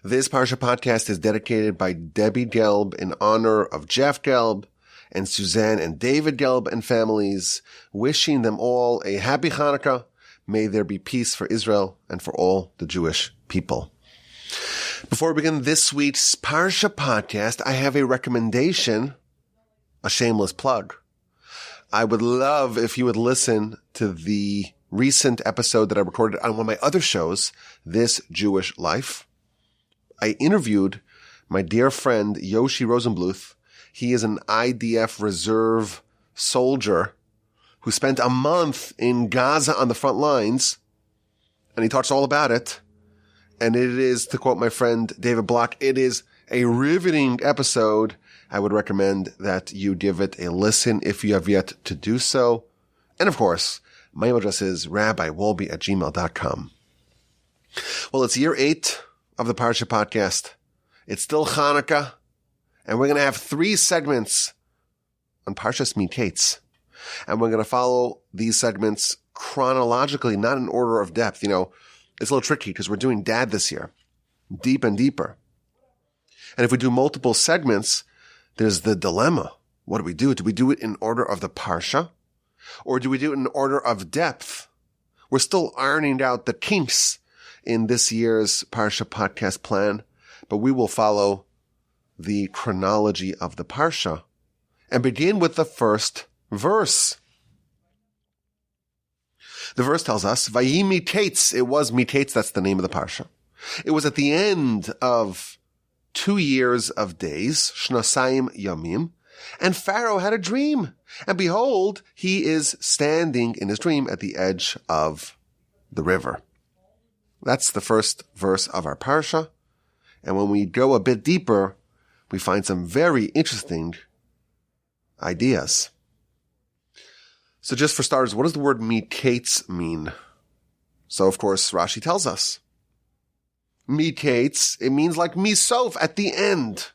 This Parsha Podcast is dedicated by Debbie Gelb in honor of Jeff Gelb and Suzanne and David Gelb and families, wishing them all a happy Chanukah. May there be peace for Israel and for all the Jewish people. Before we begin this week's Parsha Podcast, I have a recommendation, a shameless plug. I would love if you would listen to the recent episode that I recorded on one of my other shows, This Jewish Life. I interviewed my dear friend Yoshi Rosenbluth. He is an IDF reserve soldier who spent a month in Gaza on the front lines, and he talks all about it. And it is, to quote my friend David Block, it is a riveting episode. I would recommend that you give it a listen if you have yet to do so. And of course, my email address is rabbiwolbe@gmail.com. Well, it's year 8 of the Parsha Podcast. It's still Hanukkah, and we're going to have 3 segments on Parshas Mikeitz. And we're going to follow these segments chronologically, not in order of depth. You know, it's a little tricky because we're doing Dad this year, deep and deeper. And if we do multiple segments, there's the dilemma. What do we do? Do we do it in order of the Parsha? Or do we do it in order of depth? We're still ironing out the kinks in this year's Parsha Podcast plan, but we will follow the chronology of the Parsha and begin with the first verse. The verse tells us, Vayi Mikeitz. It was Mikeitz, that's the name of the Parsha. It was at the end of 2 years of days, Shnasayim Yamim, and Pharaoh had a dream. And behold, he is standing in his dream at the edge of the river. That's the first verse of our Parsha. And when we go a bit deeper, we find some very interesting ideas. So just for starters, what does the word Mikeitz mean? So of course, Rashi tells us. Mikeitz, it means like misof at the end.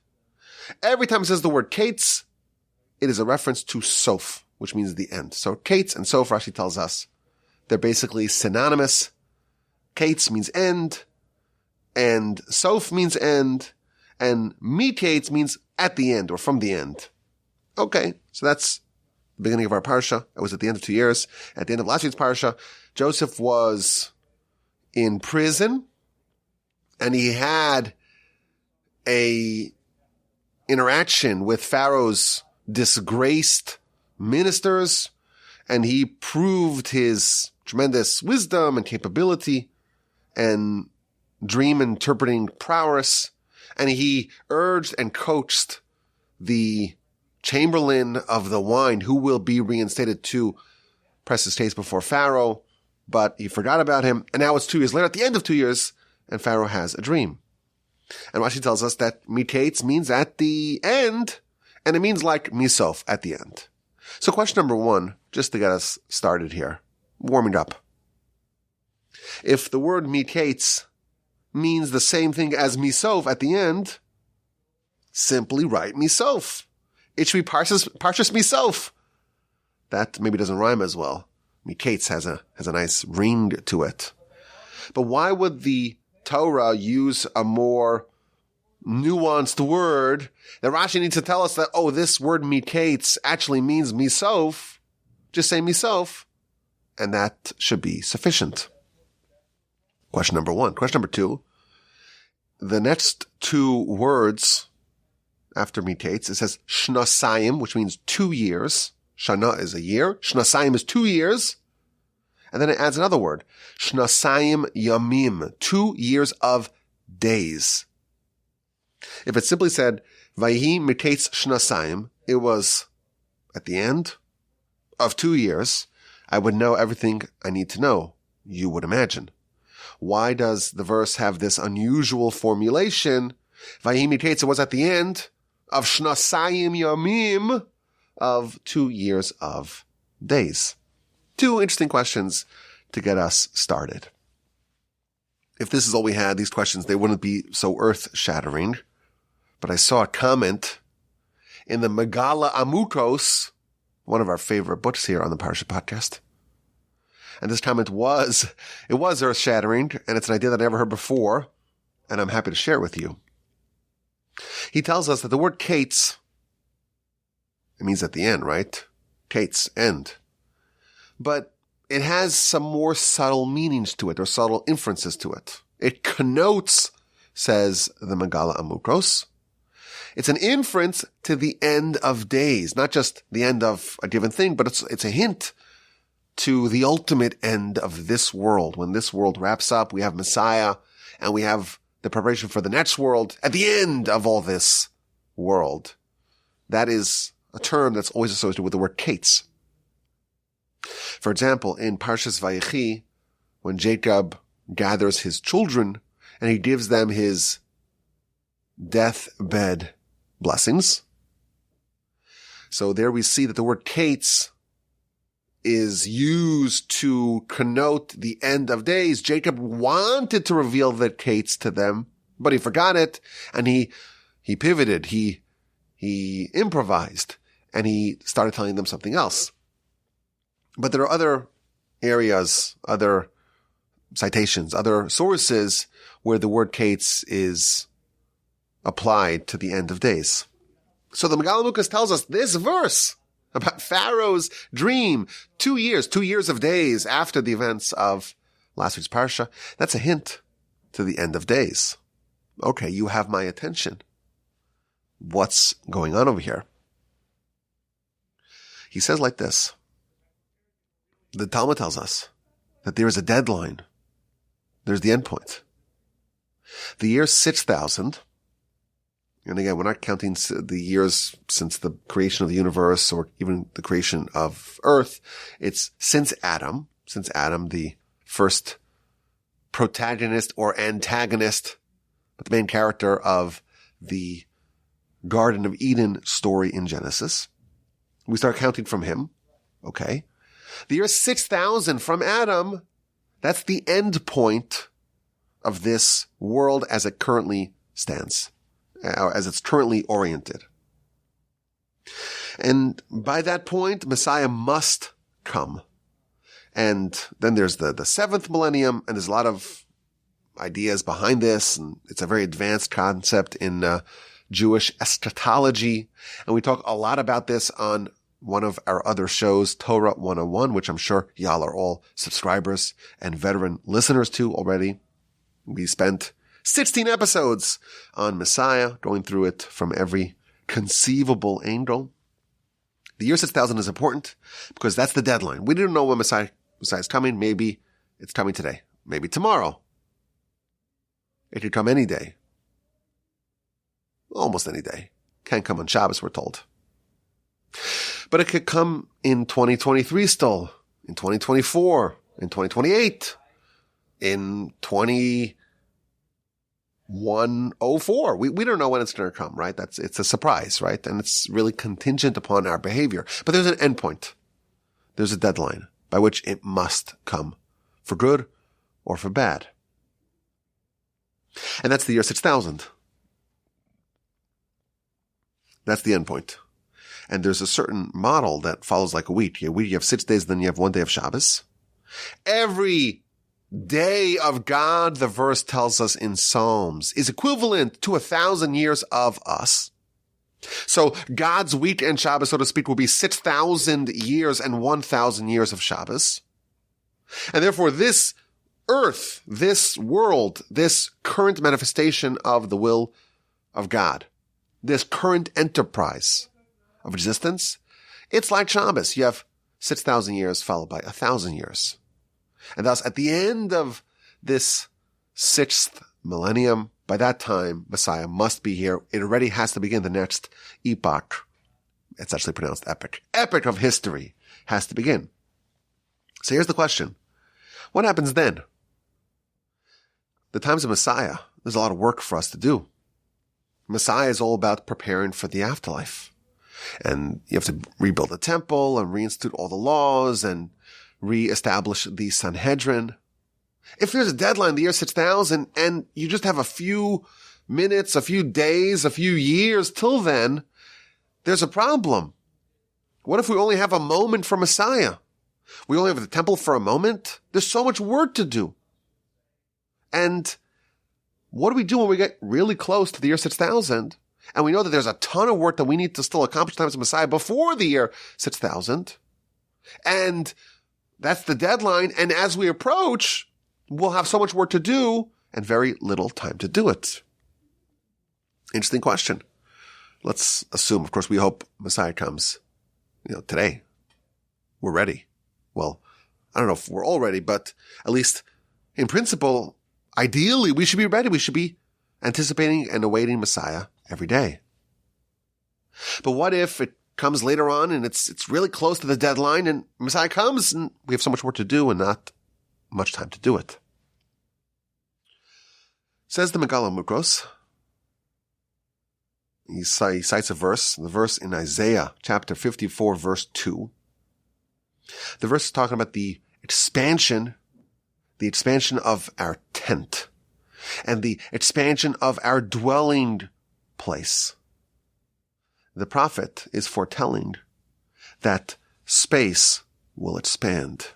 Every time it says the word kates, it is a reference to sof, which means the end. So kates and sof, Rashi tells us, they're basically synonymous. Kates means end, and sof means end, and Mikeitz means at the end or from the end. Okay, so that's the beginning of our Parsha. It was at the end of 2 years. At the end of last week's Parsha, Joseph was in prison, and he had a interaction with Pharaoh's disgraced ministers, and he proved his tremendous wisdom and capability and dream interpreting prowess, and he urged and coached the chamberlain of the wine, who will be reinstated, to press his case before Pharaoh, but he forgot about him, and now it's 2 years later, at the end of 2 years, and Pharaoh has a dream. And Rashi tells us that Mikeitz means at the end, and it means like misof, at the end. So question number 1, just to get us started here, warming up. If the word Mikeitz means the same thing as misof at the end, simply write misof. It should be Parshas misof. That maybe doesn't rhyme as well. Mikeitz has a nice ring to it. But why would the Torah use a more nuanced word that Rashi needs to tell us that, oh, this word Mikeitz actually means misof? Just say misof, and that should be sufficient. Question number 1. Question number 2. The next 2 words after Mikeitz, it says Shnasayim, which means 2 years. Shana is a year. Shnasayim is 2 years. And then it adds another word. Shnasayim Yamim, 2 years of days. If it simply said, Vayihi Mikeitz Shnasayim, it was at the end of 2 years, I would know everything I need to know, you would imagine. Why does the verse have this unusual formulation? Vayihi Mikeitz, it was at the end of Shnasayim Yamim, of 2 years of days. 2 interesting questions to get us started. If this is all we had, these questions, they wouldn't be so earth-shattering. But I saw a comment in the Megala Amukos, one of our favorite books here on the Parsha Podcast. And this comment was earth-shattering, and it's an idea that I never heard before. and I'm happy to share it with you. He tells us that the word kates, it means at the end, right? Kates, end. But it has some more subtle meanings to it, or subtle inferences to it. It connotes, says the Megala Amukos, it's an inference to the end of days, not just the end of a given thing, but it's a hint to the ultimate end of this world. When this world wraps up, we have Messiah, and we have the preparation for the next world at the end of all this world. That is a term that's always associated with the word kates. For example, in Parshas Vayechi, when Jacob gathers his children and he gives them his deathbed blessings. So there we see that the word kates is used to connote the end of days. Jacob wanted to reveal the kates to them, but he forgot it, and he pivoted, he improvised, and he started telling them something else. But there are other areas, other citations, other sources where the word kates is applied to the end of days. So the Megala Lukas tells us this verse about Pharaoh's dream, 2 years of days after the events of last week's Parsha. That's a hint to the end of days. Okay, you have my attention. What's going on over here? He says like this. The Talmud tells us that there is a deadline. There's the end point. The year 6,000, and again, we're not counting the years since the creation of the universe or even the creation of Earth. It's since Adam, the first protagonist or antagonist, but the main character of the Garden of Eden story in Genesis. We start counting from him. Okay. The year 6,000 from Adam, that's the end point of this world as it currently stands, as it's currently oriented. And by that point, Messiah must come. And then there's the seventh millennium, and there's a lot of ideas behind this, and it's a very advanced concept in Jewish eschatology. And we talk a lot about this on one of our other shows, Torah 101, which I'm sure y'all are all subscribers and veteran listeners to already. We spent 16 episodes on Messiah, going through it from every conceivable angle. The year 6,000 is important because that's the deadline. We didn't know when Messiah is coming. Maybe it's coming today. Maybe tomorrow. It could come any day. Almost any day. Can't come on Shabbos, we're told. But it could come in 2023 still, in 2024, in 2028, in 2104. We don't know when it's going to come, right? It's a surprise, right? And it's really contingent upon our behavior. But there's an endpoint. There's a deadline by which it must come, for good or for bad. And that's the year 6,000. That's the endpoint. And there's a certain model that follows like a week. You have 6 days, then you have 1 day of Shabbos. Every day of God, the verse tells us in Psalms, is equivalent to 1,000 years of us. So God's week and Shabbos, so to speak, will be 6,000 years and 1,000 years of Shabbos. And therefore this earth, this world, this current manifestation of the will of God, this current enterprise of existence, it's like Shabbos. You have 6,000 years followed by 1,000 years. And thus, at the end of this 6th millennium, by that time, Messiah must be here. It already has to begin the next epoch. It's actually pronounced epic. Epic of history has to begin. So here's the question. What happens then? The times of Messiah, there's a lot of work for us to do. Messiah is all about preparing for the afterlife. And you have to rebuild the temple and reinstitute all the laws and reestablish the Sanhedrin. If there's a deadline, the year 6,000, and you just have a few minutes, a few days, a few years till then, there's a problem. What if we only have a moment for Messiah? We only have the temple for a moment? There's so much work to do. And what do we do when we get really close to the year 6000? And we know that there's a ton of work that we need to still accomplish in the time of Messiah before the year 6000. And that's the deadline. And as we approach, we'll have so much work to do and very little time to do it. Interesting question. Let's assume, of course, we hope Messiah comes, today. We're ready. Well, I don't know if we're all ready, but at least in principle, ideally, we should be ready. We should be anticipating and awaiting Messiah every day. But what if it comes later on and it's really close to the deadline and Messiah comes and we have so much work to do and not much time to do it? Says the Megala Mukros. He cites a verse, the verse in Isaiah chapter 54, verse 2. The verse is talking about the expansion of our tent and the expansion of our dwelling place. The prophet is foretelling that space will expand.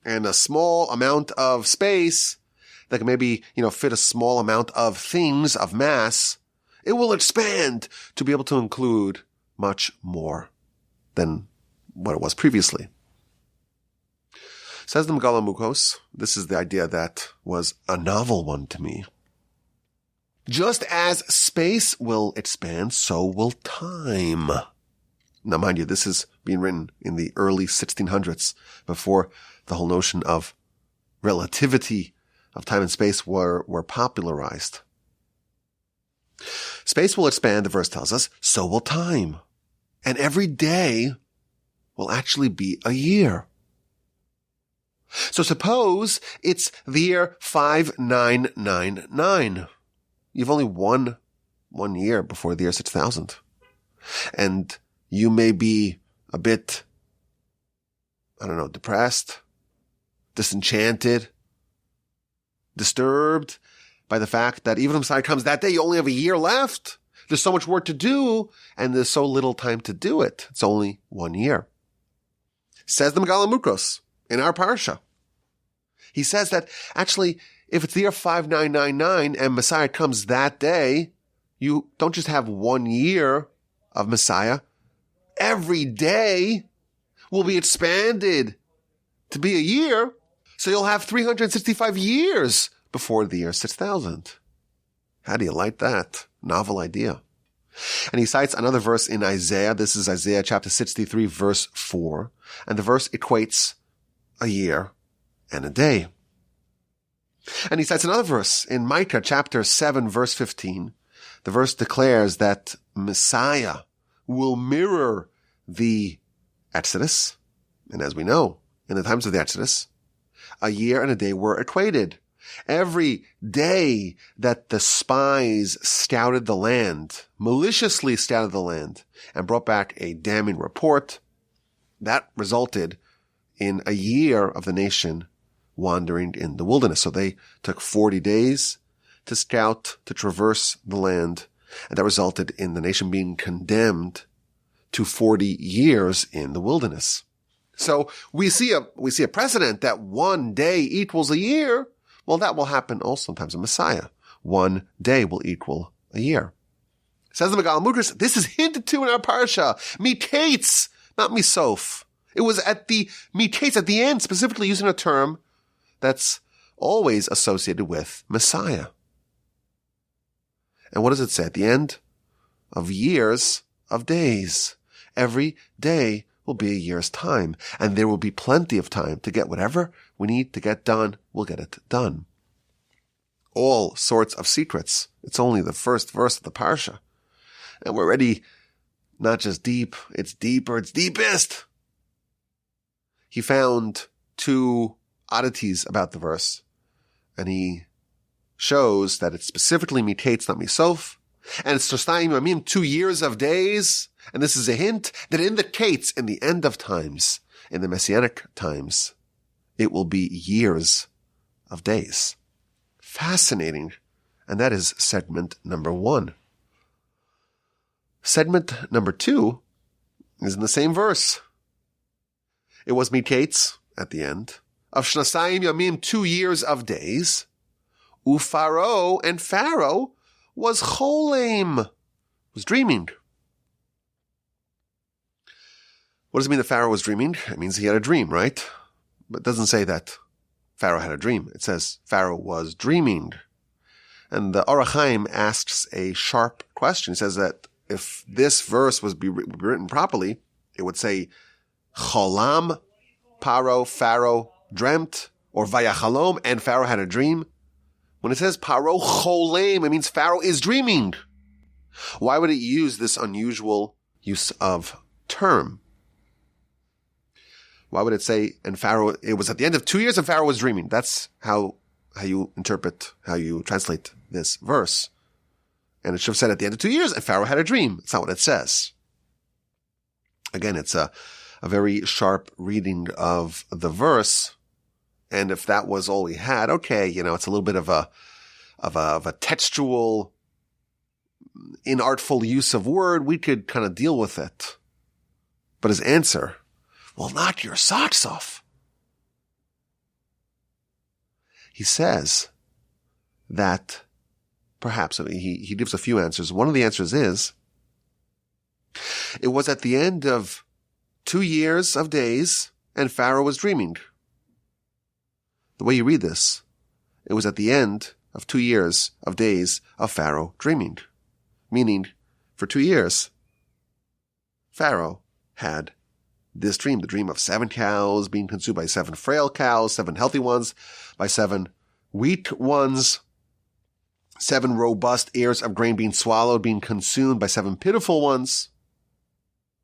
And a small amount of space that can maybe, fit a small amount of things, of mass, it will expand to be able to include much more than what it was previously. Says the Megala Mukos, this is the idea that was a novel one to me. Just as space will expand, so will time. Now, mind you, this is being written in the early 1600s, before the whole notion of relativity of time and space were popularized. Space will expand, the verse tells us, so will time. And every day will actually be a year. So suppose it's the year 5999. You've only one year before the year 6000. And you may be a bit, depressed, disenchanted, disturbed by the fact that even if Messiah comes that day, you only have a year left. There's so much work to do, and there's so little time to do it. It's only 1 year. Says the Megala Mukros in our Parsha. He says that actually, if it's the year 5999 and Messiah comes that day, you don't just have 1 year of Messiah. Every day will be expanded to be a year. So you'll have 365 years before the year 6000. How do you like that? Novel idea. And he cites another verse in Isaiah. This is Isaiah chapter 63, verse 4. And the verse equates a year and a day. And he cites another verse in Micah chapter 7, verse 15. The verse declares that Messiah will mirror the Exodus. And as we know, in the times of the Exodus, a year and a day were equated. Every day that the spies scouted the land, maliciously scouted the land, and brought back a damning report, that resulted in a year of the nation wandering in the wilderness. So they took 40 days to scout, to traverse the land, and that resulted in the nation being condemned to 40 years in the wilderness. So we see a precedent that 1 day equals a year. Well, that will happen also in times of Messiah. 1 day will equal a year. Says the Megala Mukros, this is hinted to in our Parsha. Mikeitz, not misof. It was at the Mikeitz, at the end, specifically using a term that's always associated with Messiah. And what does it say at the end? Of years, of days. Every day will be a year's time, and there will be plenty of time to get whatever we need to get done. We'll get it done. All sorts of secrets. It's only the first verse of the Parsha. And we're already not just deep, it's deeper, it's deepest. He found 2 oddities about the verse, and he shows that it's specifically mitates, not misof, and it's Tosnaim Yamim, 2 years of days. And this is a hint that in the Kates, in the end of times, in the Messianic times, it will be years of days. Fascinating. And that is segment number 1. Segment number 2 is in the same verse. It was Mikeitz at the end of Shnasayim Yamim, 2 years of days, Ufaro, and Pharaoh was cholem, was dreaming. What does it mean that Pharaoh was dreaming? It means he had a dream, right? But it doesn't say that Pharaoh had a dream. It says Pharaoh was dreaming. And the Orach Chaim asks a sharp question. He says that if this verse was written properly, it would say cholam, Pharaoh dreamt, or vayachalom, and Pharaoh had a dream. When it says Paro cholem, it means Pharaoh is dreaming. Why would it use this unusual use of term? Why would it say, and Pharaoh, it was at the end of 2 years and Pharaoh was dreaming? That's how you interpret, how you translate this verse. And it should have said at the end of 2 years and Pharaoh had a dream. It's not what it says. Again, it's a very sharp reading of the verse. And if that was all we had, okay, it's a little bit of a textual, inartful use of word. We could kind of deal with it. But his answer, well, knock your socks off. He says that perhaps, he gives a few answers. One of the answers is, it was at the end of 2 years of days and Pharaoh was dreaming. The way you read this, it was at the end of 2 years of days of Pharaoh dreaming. Meaning, for 2 years, Pharaoh had this dream, the dream of 7 cows being consumed by 7 frail cows, 7 healthy ones by 7 weak ones, 7 robust ears of grain being swallowed, being consumed by 7 pitiful ones.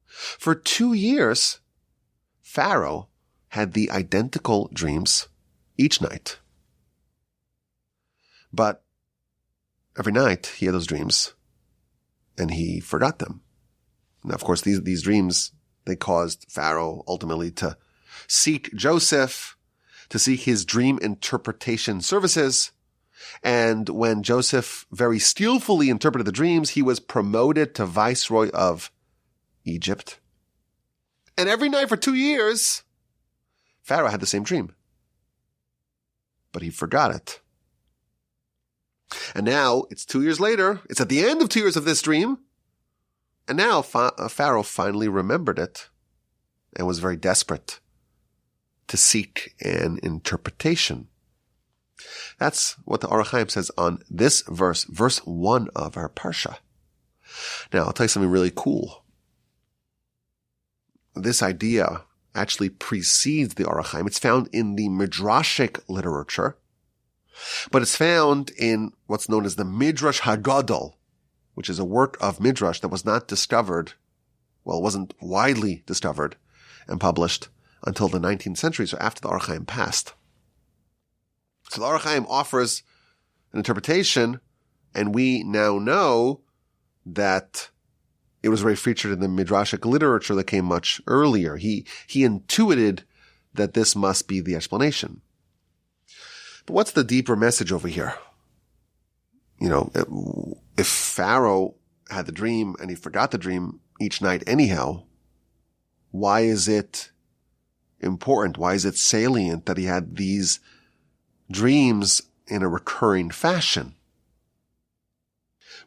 For 2 years, Pharaoh had the identical dreams each night. But every night he had those dreams and he forgot them. Now, of course, these dreams, they caused Pharaoh ultimately to seek Joseph, to seek his dream interpretation services. And when Joseph very skillfully interpreted the dreams, he was promoted to viceroy of Egypt. And every night for 2 years, Pharaoh had the same dream. But he forgot it. And now it's 2 years later. It's at the end of 2 years of this dream. And now Pharaoh finally remembered it and was very desperate to seek an interpretation. That's what the Orach Chaim says on this verse, verse 1 of our Parsha. Now, I'll tell you something really cool. This idea actually precedes the Orach Chaim. It's found in the Midrashic literature, but it's found in what's known as the Midrash Haggadol, which is a work of Midrash that was not discovered, well, it wasn't widely discovered and published until the 19th century, so after the Orach Chaim passed. So the Orach Chaim offers an interpretation, and we now know that it was very featured in the Midrashic literature that came much earlier. He intuited that this must be the explanation. But what's the deeper message over here? If Pharaoh had the dream and he forgot the dream each night anyhow, why is it important? Why is it salient that he had these dreams in a recurring fashion?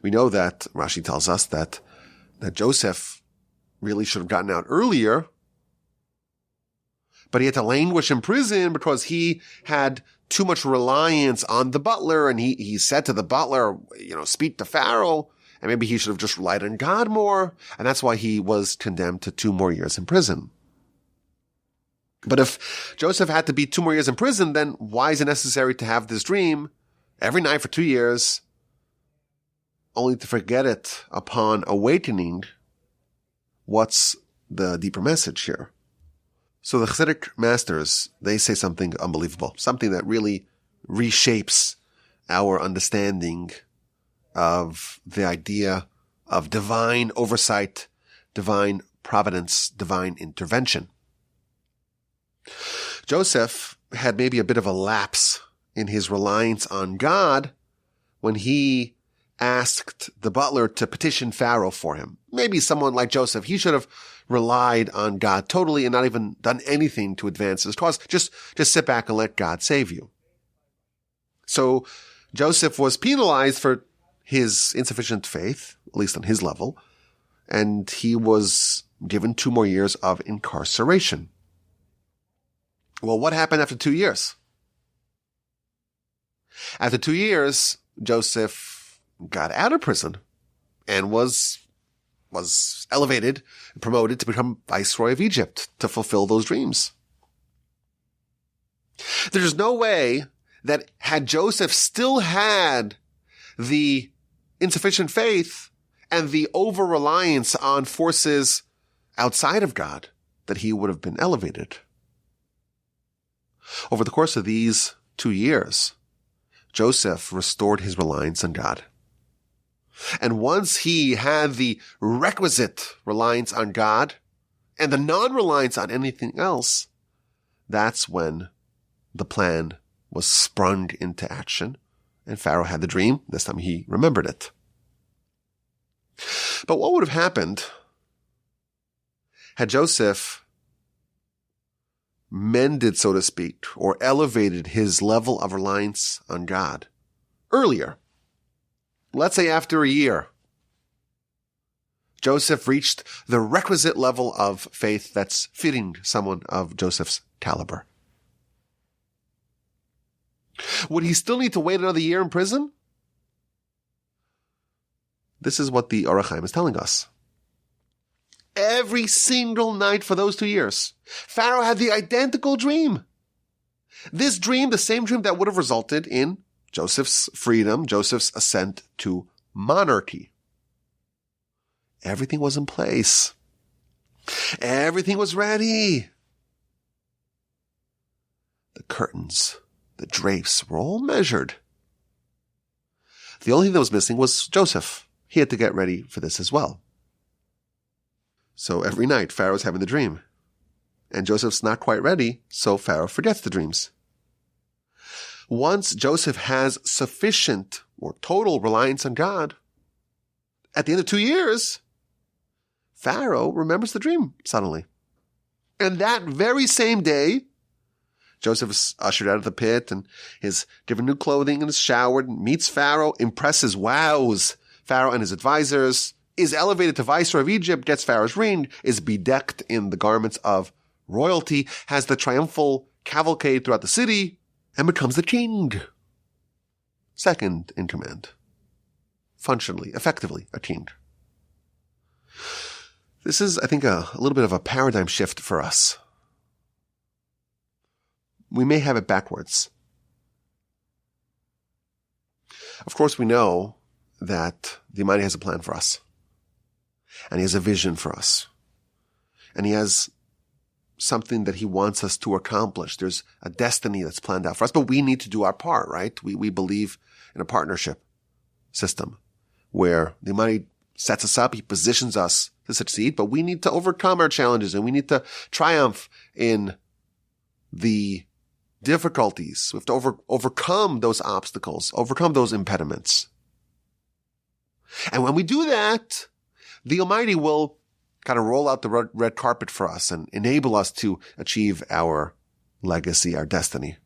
We know that Rashi tells us that Joseph really should have gotten out earlier, but he had to languish in prison because he had too much reliance on the butler, and he said to the butler, speak to Pharaoh, and maybe he should have just relied on God more, and that's why he was condemned to 2 more years in prison. But if Joseph had to be 2 more years in prison, then why is it necessary to have this dream every night for 2 years, only to forget it upon awakening? What's the deeper message here? So the Chassidic masters, they say something unbelievable, something that really reshapes our understanding of the idea of divine oversight, divine providence, divine intervention. Joseph had maybe a bit of a lapse in his reliance on God when he asked the butler to petition Pharaoh for him. Maybe someone like Joseph, he should have relied on God totally and not even done anything to advance his cause. Just sit back and let God save you. So Joseph was penalized for his insufficient faith, at least on his level, and he was given 2 more years of incarceration. Well, what happened after 2 years? After 2 years, Joseph got out of prison and was elevated, promoted to become Viceroy of Egypt to fulfill those dreams. There's no way that had Joseph still had the insufficient faith and the over-reliance on forces outside of God, that he would have been elevated. Over the course of these 2 years, Joseph restored his reliance on God. And once he had the requisite reliance on God and the non-reliance on anything else, that's when the plan was sprung into action, and Pharaoh had the dream. This time he remembered it. But what would have happened had Joseph mended, so to speak, or elevated his level of reliance on God earlier? Let's say after a year, Joseph reached the requisite level of faith that's fitting someone of Joseph's caliber. Would he still need to wait another year in prison? This is what the Orach Chaim is telling us. Every single night for those 2 years, Pharaoh had the identical dream. This dream, the same dream that would have resulted in Joseph's freedom, Joseph's ascent to monarchy. Everything was in place. Everything was ready. The curtains, the drapes were all measured. The only thing that was missing was Joseph. He had to get ready for this as well. So every night, Pharaoh's having the dream. And Joseph's not quite ready, so Pharaoh forgets the dreams. Once Joseph has sufficient or total reliance on God, at the end of 2 years, Pharaoh remembers the dream suddenly. And that very same day, Joseph is ushered out of the pit and is given new clothing and is showered, meets Pharaoh, impresses, wows Pharaoh and his advisors, is elevated to Viceroy of Egypt, gets Pharaoh's ring, is bedecked in the garments of royalty, has the triumphal cavalcade throughout the city, and becomes the king. Second in command. Functionally, effectively, a king. This is, I think, a little bit of a paradigm shift for us. We may have it backwards. Of course, we know that the Almighty has a plan for us. And He has a vision for us. And He has something that He wants us to accomplish. There's a destiny that's planned out for us, but we need to do our part, right? We believe in a partnership system where the Almighty sets us up, He positions us to succeed, but we need to overcome our challenges and we need to triumph in the difficulties. We have to overcome those obstacles, overcome those impediments. And when we do that, the Almighty will kind of roll out the red carpet for us and enable us to achieve our legacy, our destiny.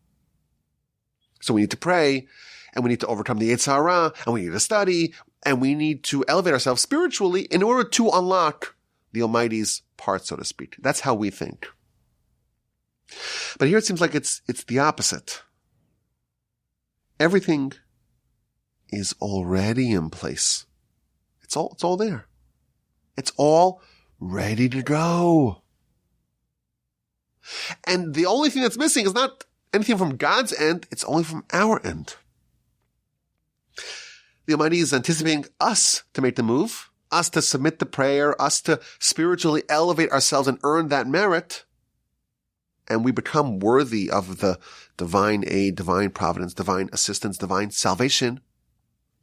So we need to pray, and we need to overcome the Yetzer Hara, and we need to study, and we need to elevate ourselves spiritually in order to unlock the Almighty's part, so to speak. That's how we think. But here it seems like it's the opposite. Everything is already in place. It's all there. It's all ready to go. And the only thing that's missing is not anything from God's end, it's only from our end. The Almighty is anticipating us to make the move, us to submit the prayer, us to spiritually elevate ourselves and earn that merit, and we become worthy of the divine aid, divine providence, divine assistance, divine salvation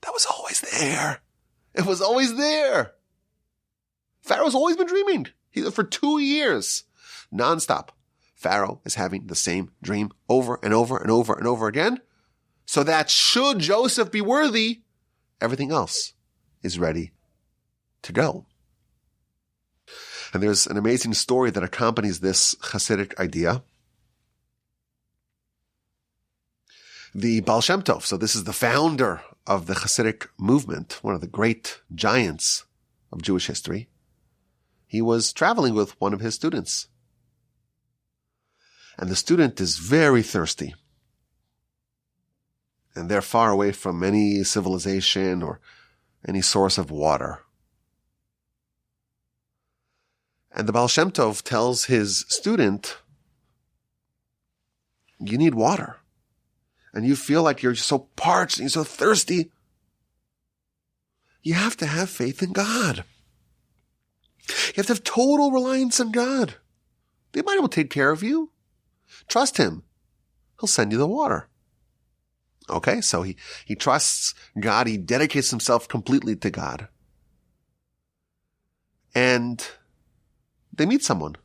that was always there. It was always there. Pharaoh's always been dreaming. For 2 years, nonstop. Pharaoh is having the same dream over and over and over and over again, so that should Joseph be worthy, everything else is ready to go. And there's an amazing story that accompanies this Hasidic idea. The Baal Shem Tov, so this is the founder of the Hasidic movement, one of the great giants of Jewish history. He was traveling with one of his students. And the student is very thirsty. And they're far away from any civilization or any source of water. And the Baal Shem Tov tells his student, you need water. And you feel like you're so parched and you're so thirsty. You have to have faith in God. You have to have total reliance on God. The Almighty will take care of you. Trust Him. He'll send you the water. Okay, so he trusts God. He dedicates himself completely to God. And they meet someone.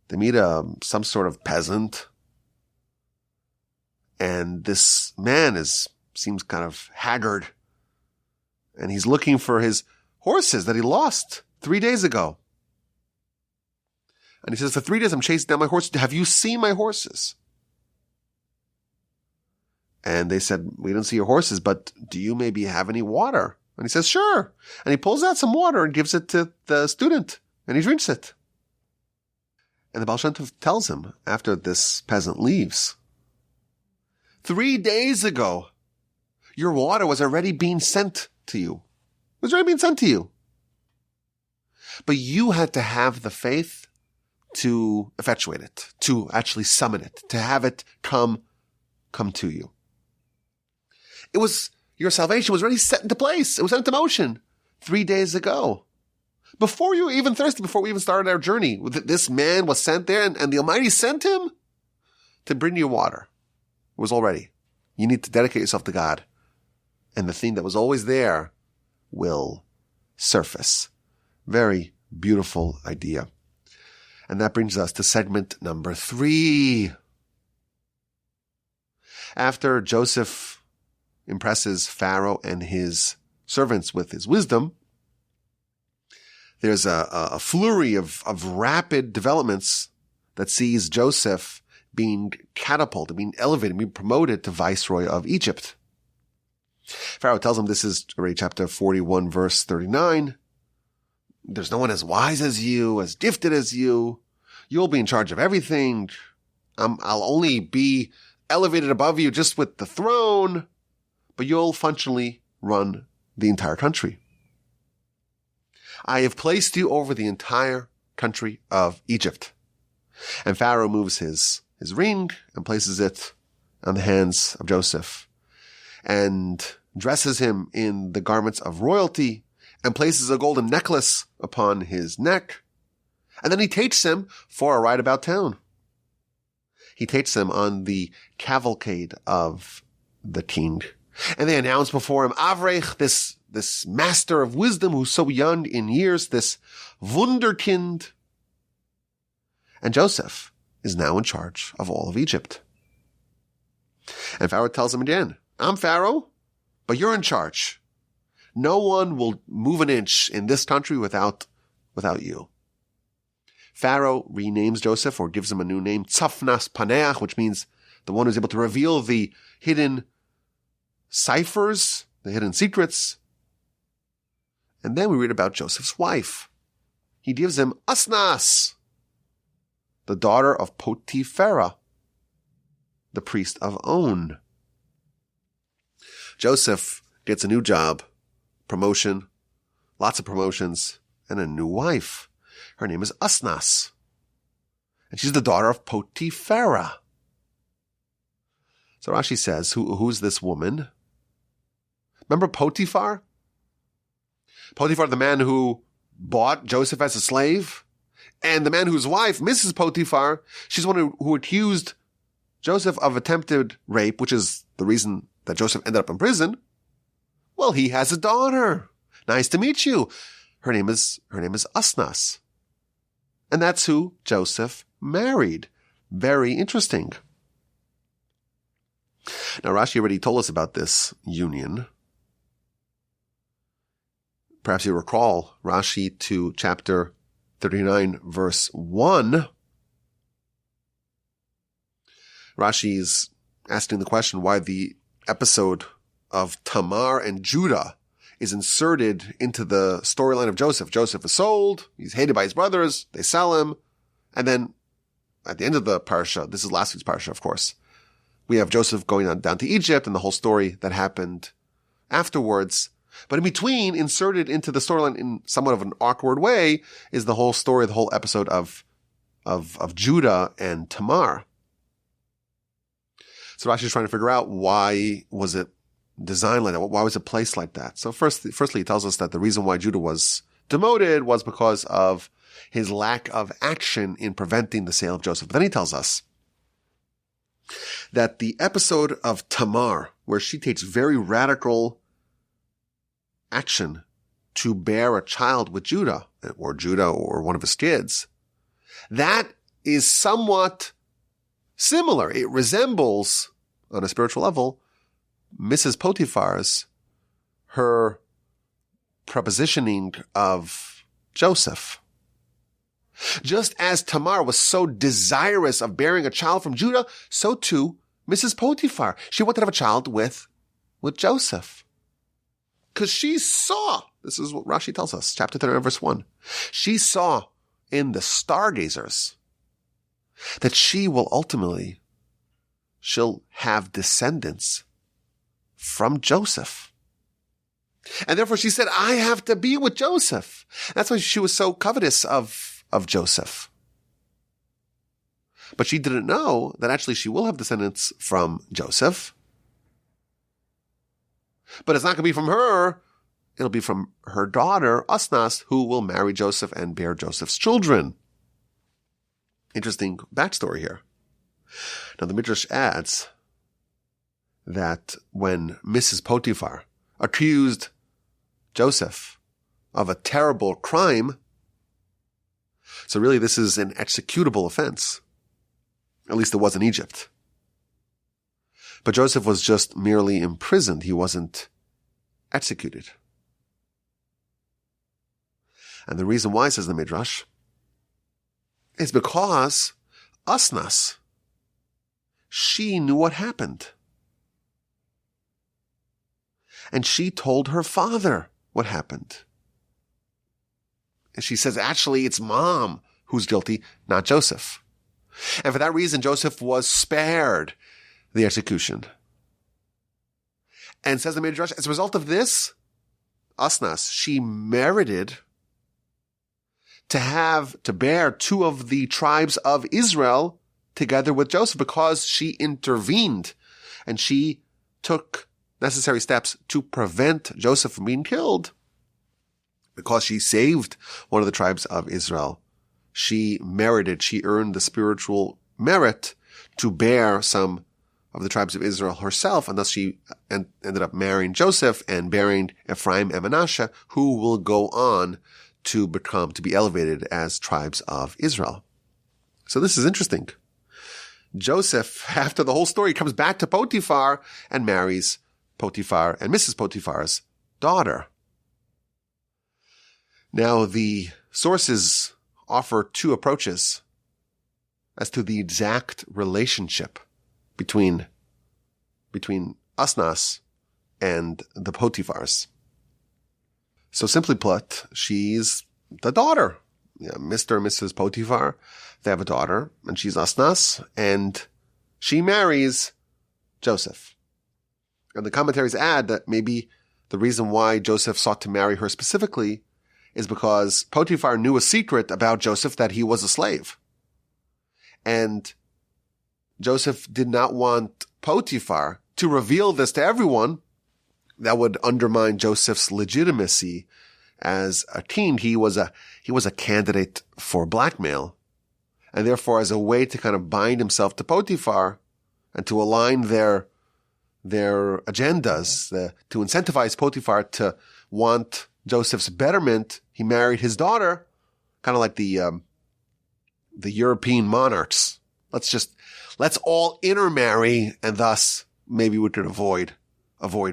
They meet some sort of peasant. And this man seems kind of haggard. And he's looking for his horses that he lost 3 days ago. And he says, for 3 days I'm chasing down my horses. Have you seen my horses? And they said, we don't see your horses, but do you maybe have any water? And he says, sure. And he pulls out some water and gives it to the student. And he drinks it. And the Baal Shem Tov tells him, after this peasant leaves, 3 days ago, your water was already being sent to you. It was already being sent to you. But you had to have the faith to effectuate it, to actually summon it, to have it come to you. Your salvation was already set into place. It was set into motion 3 days ago. Before you were even thirsty, before we even started our journey, this man was sent there and the Almighty sent him to bring you water. It was already. You need to dedicate yourself to God. And the thing that was always there will surface. Very beautiful idea. And that brings us to segment number 3. After Joseph impresses Pharaoh and his servants with his wisdom, there's a flurry of rapid developments that sees Joseph being catapulted, being elevated, being promoted to viceroy of Egypt. Pharaoh tells him, this is already chapter 41, verse 39. There's no one as wise as you, as gifted as you. You'll be in charge of everything. I'll only be elevated above you just with the throne, but you'll functionally run the entire country. I have placed you over the entire country of Egypt. And Pharaoh moves his ring and places it on the hands of Joseph and dresses him in the garments of royalty and places a golden necklace upon his neck. And then he takes him for a ride about town. He takes him on the cavalcade of the king. And they announce before him, Avrech, this master of wisdom who's so young in years, this wunderkind. And Joseph is now in charge of all of Egypt. And Pharaoh tells him again, I'm Pharaoh, but you're in charge. No one will move an inch in this country without you. Pharaoh renames Joseph, or gives him a new name, Tzafnas Paneach, which means the one who's able to reveal the hidden ciphers, the hidden secrets. And then we read about Joseph's wife. He gives him Asnas, the daughter of Potiphera, the priest of On. Joseph gets a new job, promotion, lots of promotions, and a new wife. Her name is Asnas. And she's the daughter of Potiphera. So Rashi says, who's this woman? Remember Potiphar? Potiphar, the man who bought Joseph as a slave? And the man whose wife, Mrs. Potiphar, she's the one who accused Joseph of attempted rape, which is the reason that Joseph ended up in prison. Well, he has a daughter. Nice to meet you. Her name is Asnas. And that's who Joseph married. Very interesting. Now, Rashi already told us about this union. Perhaps you recall Rashi to chapter 39, verse 1. Rashi's asking the question why the episode of Tamar and Judah is inserted into the storyline of Joseph. Joseph is sold. He's hated by his brothers. They sell him. And then at the end of the Parsha, this is last week's Parsha, of course, we have Joseph going down to Egypt and the whole story that happened afterwards. But in between, inserted into the storyline in somewhat of an awkward way, is the whole story, the whole episode of Judah and Tamar. So Rashi is trying to figure out why was it designed like that? Why was it placed like that? So firstly, he tells us that the reason why Judah was demoted was because of his lack of action in preventing the sale of Joseph. But then he tells us that the episode of Tamar, where she takes very radical action to bear a child with Judah or one of his kids, that is somewhat similar. It resembles, on a spiritual level, Mrs. Potiphar's, her prepositioning of Joseph. Just as Tamar was so desirous of bearing a child from Judah, so too Mrs. Potiphar. She wanted to have a child with Joseph. Because she saw, this is what Rashi tells us, chapter 39, verse 1. She saw in the stargazers that she'll have descendants from Joseph. And therefore she said, I have to be with Joseph. That's why she was so covetous of Joseph. But she didn't know that actually she will have descendants from Joseph. But it's not going to be from her. It'll be from her daughter, Asnas, who will marry Joseph and bear Joseph's children. Interesting backstory here. Now the Midrash adds that when Mrs. Potiphar accused Joseph of a terrible crime, so really this is an executable offense. At least it was in Egypt. But Joseph was just merely imprisoned. He wasn't executed. And the reason why, says the Midrash, is because Asnas, she knew what happened. And she told her father what happened. And she says, actually, it's mom who's guilty, not Joseph. And for that reason, Joseph was spared the execution. And says the Midrash, as a result of this, Asnas, she merited to bear two of the tribes of Israel together with Joseph because she intervened and she took necessary steps to prevent Joseph from being killed. Because she saved one of the tribes of Israel, she earned the spiritual merit to bear some of the tribes of Israel herself, and thus she ended up marrying Joseph and bearing Ephraim and Manasseh, who will go on to be elevated as tribes of Israel. So this is interesting. Joseph, after the whole story, comes back to Potiphar and marries Potiphar and Mrs. Potiphar's daughter. Now, the sources offer two approaches as to the exact relationship between Asnas and the Potiphars. So simply put, she's the daughter. Mr. and Mrs. Potiphar, they have a daughter, and she's Asnas, and she marries Joseph. And the commentaries add that maybe the reason why Joseph sought to marry her specifically is because Potiphar knew a secret about Joseph that he was a slave. And Joseph did not want Potiphar to reveal this to everyone. That would undermine Joseph's legitimacy as a king. He was a candidate for blackmail. And therefore, as a way to kind of bind himself to Potiphar and to align their agendas, to incentivize Potiphar to want Joseph's betterment, he married his daughter, kind of like the European monarchs. Let's all intermarry, and thus maybe we could avoid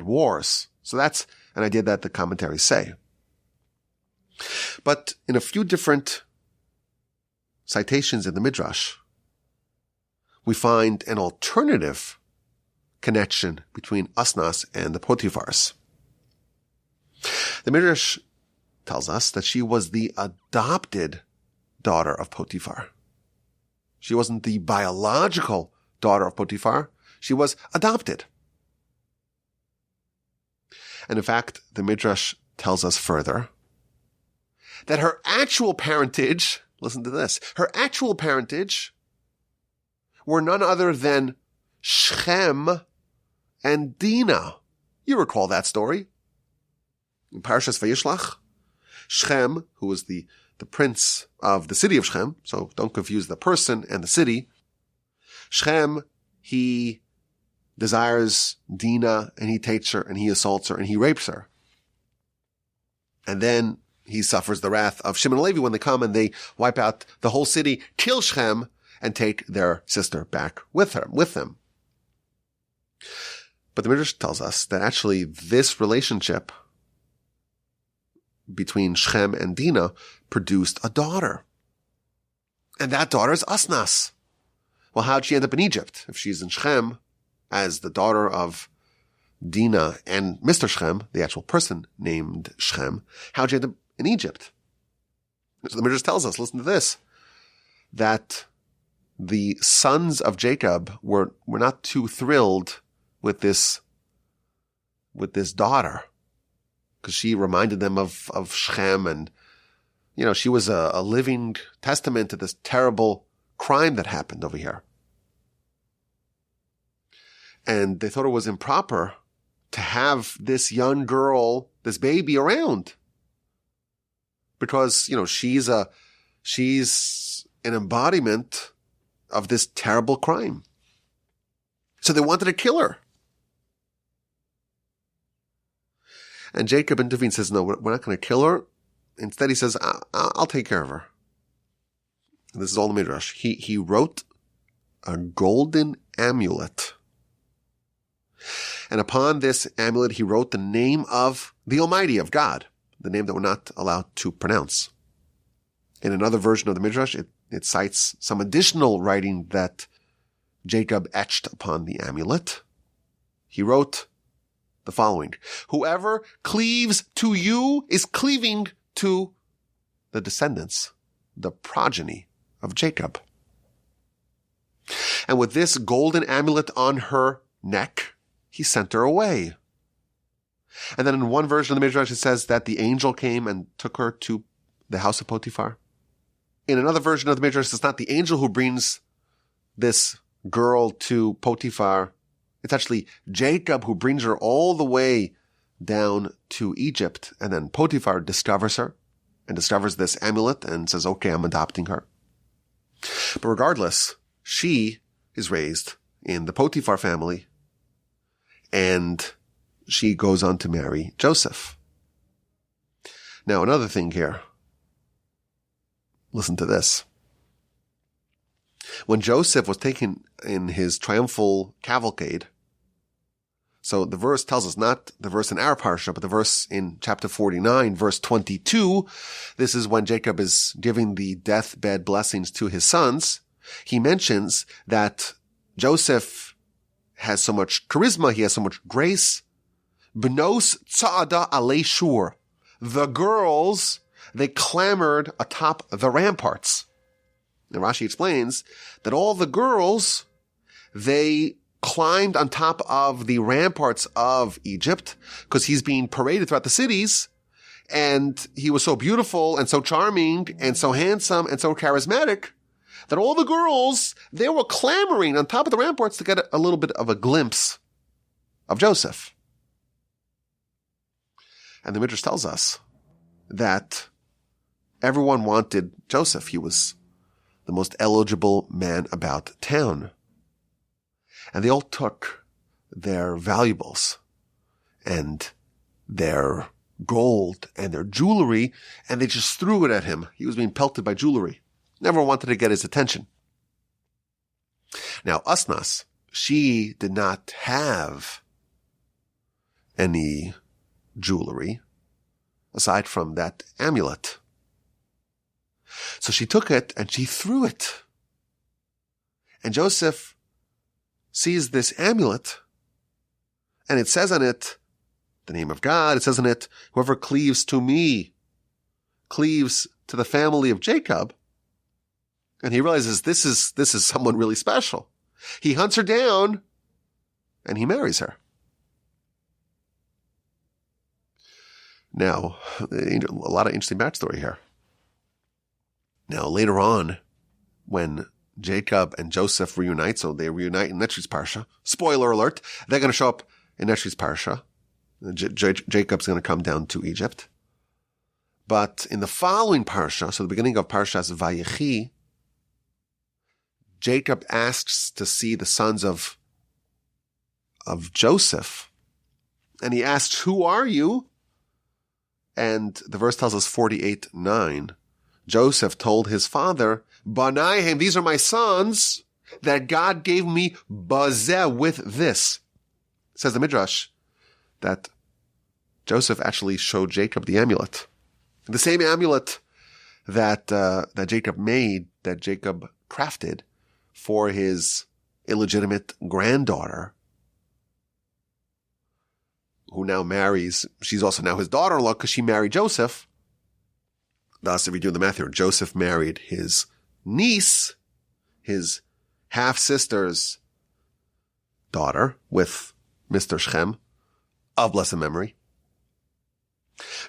wars. So that's an idea that the commentaries say. But in a few different citations in the Midrash, we find an alternative connection between Asnas and the Potiphars. The Midrash tells us that she was the adopted daughter of Potiphar. She wasn't the biological daughter of Potiphar. She was adopted. And in fact, the Midrash tells us further that her actual parentage, listen to this, her actual parentage were none other than Shechem and Dinah. You recall that story. In Parshas Vayishlach, Shechem, who was the prince of the city of Shechem, so don't confuse the person and the city. Shechem, he desires Dinah, and he takes her, and he assaults her, and he rapes her. And then he suffers the wrath of Shimon and Levi when they come and they wipe out the whole city, kill Shechem, and take their sister back with them. But the Midrash tells us that actually this relationship between Shechem and Dinah produced a daughter. And that daughter is Asnas. Well, how'd she end up in Egypt? If she's in Shechem as the daughter of Dinah and Mr. Shechem, the actual person named Shechem, how'd she end up in Egypt? So the Midrash tells us, listen to this, that the sons of Jacob were not too thrilled with this daughter, because she reminded them of Shechem, and she was a living testament to this terrible crime that happened over here. And they thought it was improper to have this young girl, this baby around, because she's an embodiment of this terrible crime. So they wanted to kill her. And Jacob intervenes, says, no, we're not going to kill her. Instead, he says, I'll take care of her. And this is all the Midrash. He wrote a golden amulet. And upon this amulet, he wrote the name of the Almighty, of God, the name that we're not allowed to pronounce. In another version of the Midrash, it cites some additional writing that Jacob etched upon the amulet. He wrote the following: whoever cleaves to you is cleaving to the descendants, the progeny of Jacob. And with this golden amulet on her neck, he sent her away. And then in one version of the Midrash, it says that the angel came and took her to the house of Potiphar. In another version of the Midrash, it's not the angel who brings this girl to Potiphar. It's actually Jacob who brings her all the way down to Egypt. And then Potiphar discovers her and discovers this amulet and says, okay, I'm adopting her. But regardless, she is raised in the Potiphar family, and she goes on to marry Joseph. Now, another thing here. Listen to this. When Joseph was taken in his triumphal cavalcade, so the verse tells us, not the verse in our Parsha, but the verse in chapter 49, verse 22, this is when Jacob is giving the deathbed blessings to his sons. He mentions that Joseph has so much charisma, he has so much grace. Bnos tza'ada alei shur. The girls, they clamored atop the ramparts. And Rashi explains that all the girls, they climbed on top of the ramparts of Egypt because he's being paraded throughout the cities. And he was so beautiful and so charming and so handsome and so charismatic that all the girls, they were clamoring on top of the ramparts to get a little bit of a glimpse of Joseph. And the Midrash tells us that everyone wanted Joseph. He was the most eligible man about town. And they all took their valuables and their gold and their jewelry, and they just threw it at him. He was being pelted by jewelry. Never wanted to get his attention. Now, Asnas, she did not have any jewelry aside from that amulet. So she took it and she threw it. And Joseph sees this amulet And it says on it, the name of God, it says on it, whoever cleaves to me, cleaves to the family of Jacob. And he realizes this is someone really special. He hunts her down and he marries her. Now, a lot of interesting backstory here. Now, later on, when Jacob and Joseph reunite, so they reunite in next week's Parsha. Spoiler alert, they're going to show up in next week's Parsha. Jacob's going to come down to Egypt. But in the following Parsha, so the beginning of Parshas Vayechi, Jacob asks to see the sons of Joseph. And he asks, who are you? And the verse tells us 48:9. Joseph told his father, Banaihem, these are my sons that God gave me bazeh with this. Says the Midrash that Joseph actually showed Jacob the amulet. The same amulet that Jacob made, that Jacob crafted for his illegitimate granddaughter, who now marries, she's also now his daughter-in-law because she married Joseph. Thus, if you do the math here, Joseph married his niece, his half-sister's daughter, with Mr. Shechem, of blessed memory.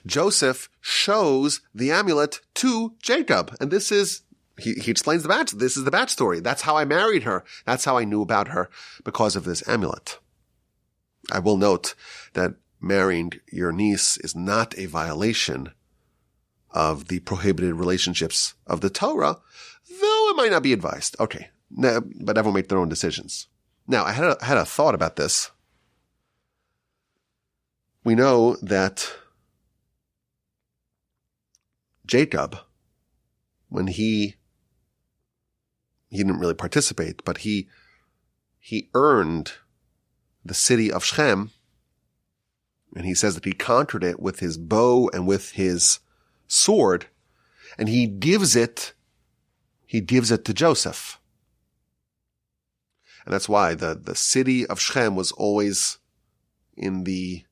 Joseph shows the amulet to Jacob. And this is, he explains this is the backstory. That's how I married her. That's how I knew about her, because of this amulet. I will note that marrying your niece is not a violation of the prohibited relationships of the Torah, though it might not be advised. Okay, but everyone make their own decisions. Now, I had a thought about this. We know that Jacob, when he didn't really participate, but he earned the city of Shechem, and he says that he conquered it with his bow and with his sword, and he gives it to Joseph. And that's why the city of Shechem was always in the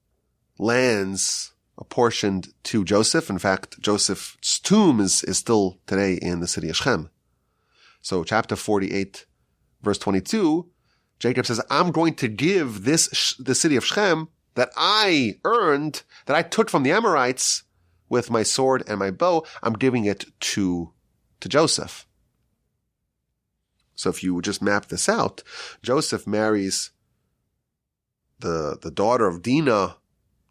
lands apportioned to Joseph. In fact, Joseph's tomb is still today in the city of Shechem. So chapter 48, verse 22, Jacob says, I'm going to give the city of Shechem that I earned, that I took from the Amorites with my sword and my bow, I'm giving it to Joseph. So if you just map this out, Joseph marries the daughter of Dinah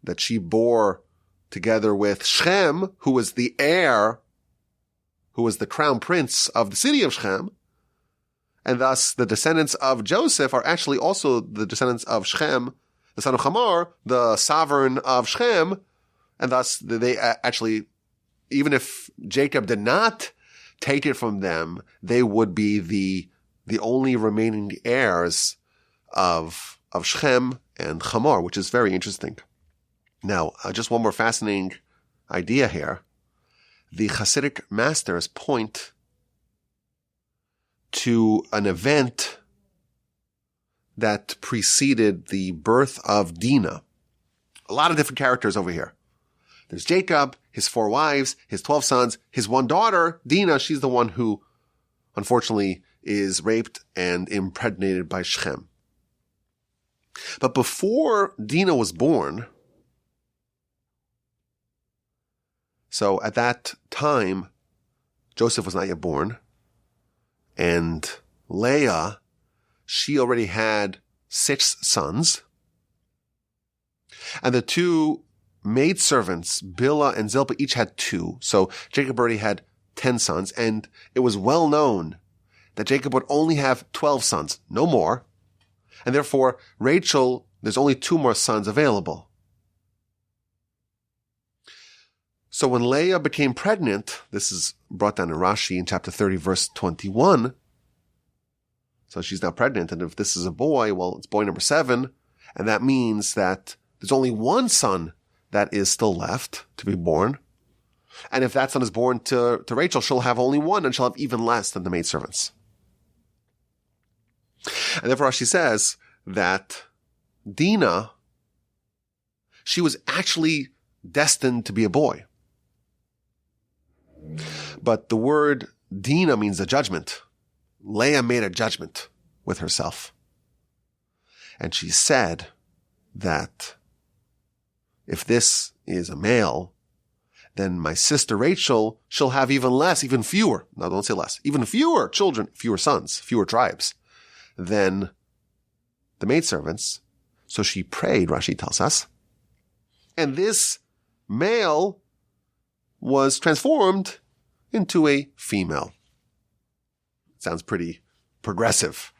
that she bore together with Shechem, who was the heir, who was the crown prince of the city of Shechem. And thus the descendants of Joseph are actually also the descendants of Shechem, the son of Hamor, the sovereign of Shechem. And thus they actually, even if Jacob did not take it from them, they would be the only remaining heirs of Shechem and Hamor, which is very interesting. Now, just one more fascinating idea here. The Hasidic masters point to an event that preceded the birth of Dinah. A lot of different characters over here. There's Jacob, his 4 wives, his 12 sons, his 1 daughter, Dinah. She's the one who, unfortunately, is raped and impregnated by Shechem. But before Dinah was born, so at that time, Joseph was not yet born, and Leah, she already had 6 sons, and the 2 maidservants, Bilhah and Zilpah, each had 2. So Jacob already had 10 sons, and it was well known that Jacob would only have 12 sons, no more, and therefore Rachel, there's only 2 more sons available. So when Leah became pregnant, this is brought down in Rashi in chapter 30, verse 21. So she's now pregnant, and if this is a boy, well, it's boy number 7, and that means that there's only 1 son that is still left to be born. And if that son is born to Rachel, she'll have only 1, and she'll have even less than the maidservants. And therefore Rashi says that Dinah she was actually destined to be a boy. But the word Dinah means a judgment. Leah made a judgment with herself. And she said that if this is a male, then my sister Rachel, she'll have even less, even fewer. No, don't say less. Even fewer children, fewer sons, fewer tribes than the maidservants. So she prayed, Rashi tells us. And this male was transformed into a female. Sounds pretty progressive.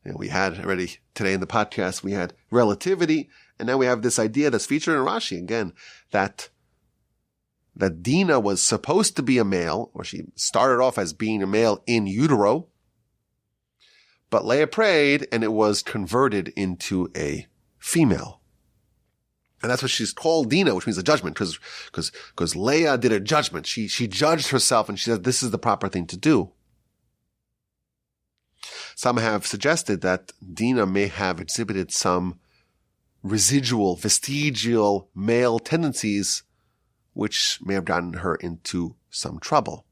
We had already today in the podcast, we had relativity, and now we have this idea that's featured in Rashi again, that Dinah was supposed to be a male, or she started off as being a male in utero, but Leah prayed and it was converted into a female. And that's what she's called Dinah, which means a judgment, because Leah did a judgment. She judged herself and she said, this is the proper thing to do. Some have suggested that Dinah may have exhibited some residual, vestigial male tendencies, which may have gotten her into some trouble.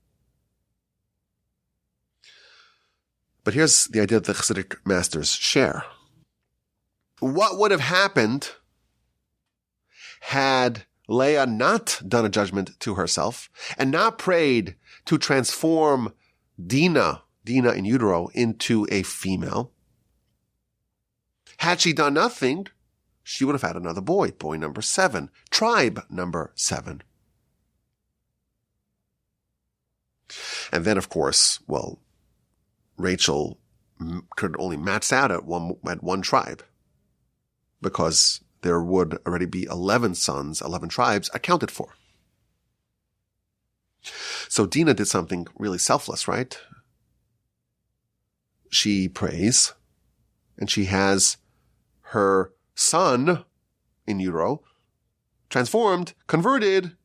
But here's the idea that the Chassidic masters share. What would have happened had Leah not done a judgment to herself and not prayed to transform Dinah in utero into a female? Had she done nothing, she would have had another boy number 7, tribe number 7. And then, of course, Rachel could only max out at one tribe, because there would already be 11 sons, 11 tribes accounted for. So Dinah did something really selfless, right? She prays, and she has her son in utero transformed, converted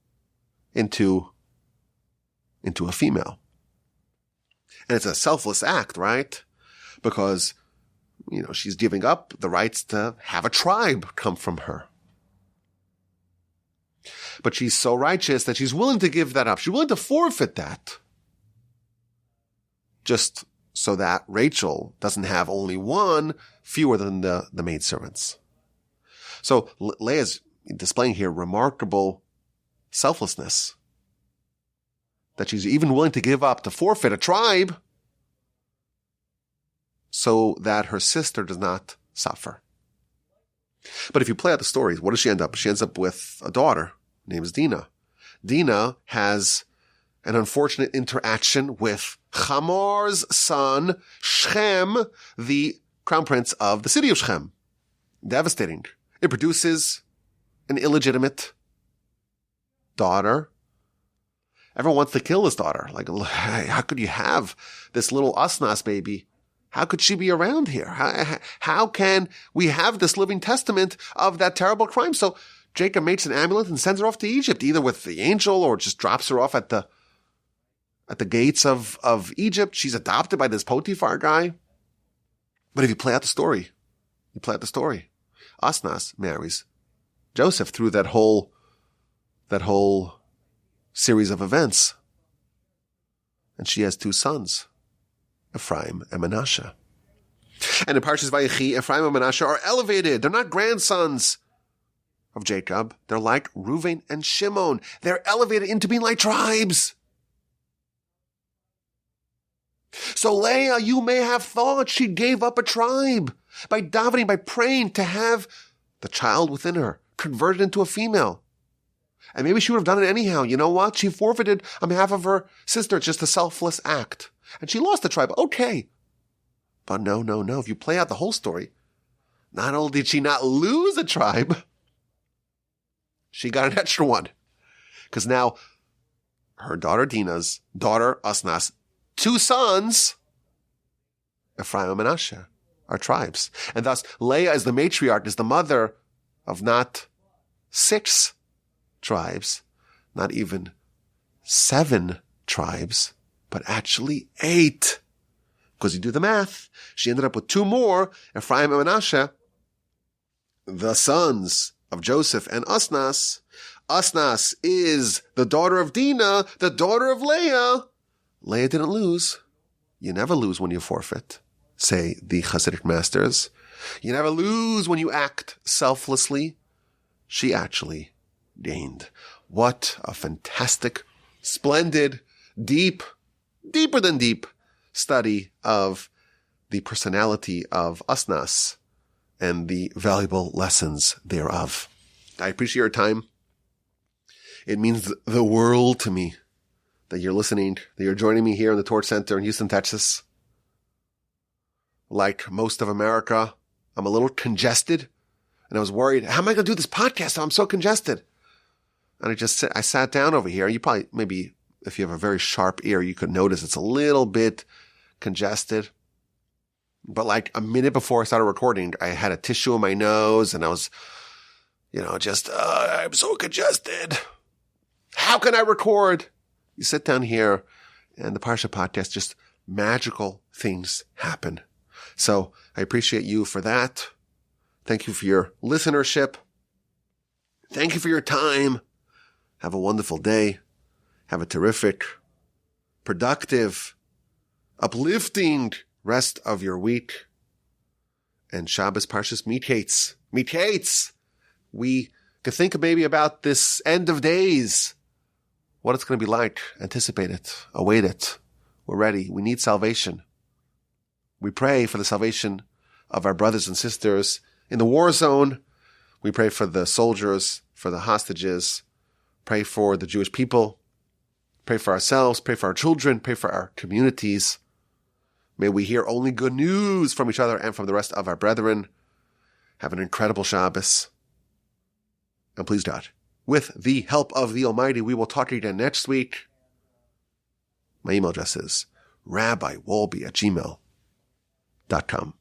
into a female. And it's a selfless act, right? Because, she's giving up the rights to have a tribe come from her. But she's so righteous that she's willing to give that up. She's willing to forfeit that, just so that Rachel doesn't have only one fewer than the maidservants. So Leah's displaying here remarkable selflessness, that she's even willing to give up, to forfeit a tribe, so that her sister does not suffer. But if you play out the stories, what does she end up? She ends up with a daughter named Dinah. Dinah has an unfortunate interaction with Hamor's son, Shechem, the crown prince of the city of Shechem. Devastating. It produces an illegitimate daughter. Everyone wants to kill this daughter. Like, how could you have this little Asnas baby? How could she be around here? How can we have this living testament of that terrible crime? So Jacob makes an amulet and sends her off to Egypt, either with the angel or just drops her off at the gates of Egypt. She's adopted by this Potiphar guy. But if you play out the story, Asnas marries Joseph through that whole series of events. And she has 2 sons, Ephraim and Manasseh. And in Parshas Vayechi, Ephraim and Manasseh are elevated. They're not grandsons of Jacob. They're like Reuven and Shimon. They're elevated into being like tribes. So Leah, you may have thought she gave up a tribe by davening, by praying to have the child within her converted into a female. And maybe she would have done it anyhow. You know what? She forfeited on behalf of her sister. It's just a selfless act. And she lost the tribe. Okay. But no. If you play out the whole story, not only did she not lose a tribe, she got an extra one. Because now her daughter Dinah's daughter Asnas, 2 sons, Ephraim and Manasseh, are tribes. And thus Leah is the matriarch, is the mother of not 6 tribes, not even 7 tribes, but actually 8. Because you do the math, she ended up with 2 more, Ephraim and Manasseh, the sons of Joseph and Asnas. Asnas is the daughter of Dinah, the daughter of Leah. Leah didn't lose. You never lose when you forfeit, say the Hasidic masters. You never lose when you act selflessly. She actually gained. What a fantastic, splendid, deeper than deep study of the personality of Asnas and the valuable lessons thereof. I appreciate your time. It means the world to me that you're listening, that you're joining me here in the Torch Center in Houston, Texas. Like most of America, I'm a little congested, and I was worried, how am I going to do this podcast? I'm so congested. And I sat down over here. You probably, maybe if you have a very sharp ear, you could notice it's a little bit congested. But like a minute before I started recording, I had a tissue in my nose and I was, I'm so congested. How can I record? You sit down here and the Parsha Podcast, just magical things happen. So I appreciate you for that. Thank you for your listenership. Thank you for your time. Have a wonderful day. Have a terrific, productive, uplifting rest of your week. And Shabbos Parshas Mikeitz. Mikeitz! We could think maybe about this end of days. What it's going to be like. Anticipate it. Await it. We're ready. We need salvation. We pray for the salvation of our brothers and sisters in the war zone. We pray for the soldiers, for the hostages. Pray for the Jewish people. Pray for ourselves. Pray for our children. Pray for our communities. May we hear only good news from each other and from the rest of our brethren. Have an incredible Shabbos. And please God, with the help of the Almighty, we will talk again next week. My email address is rabbiwolbe@gmail.com.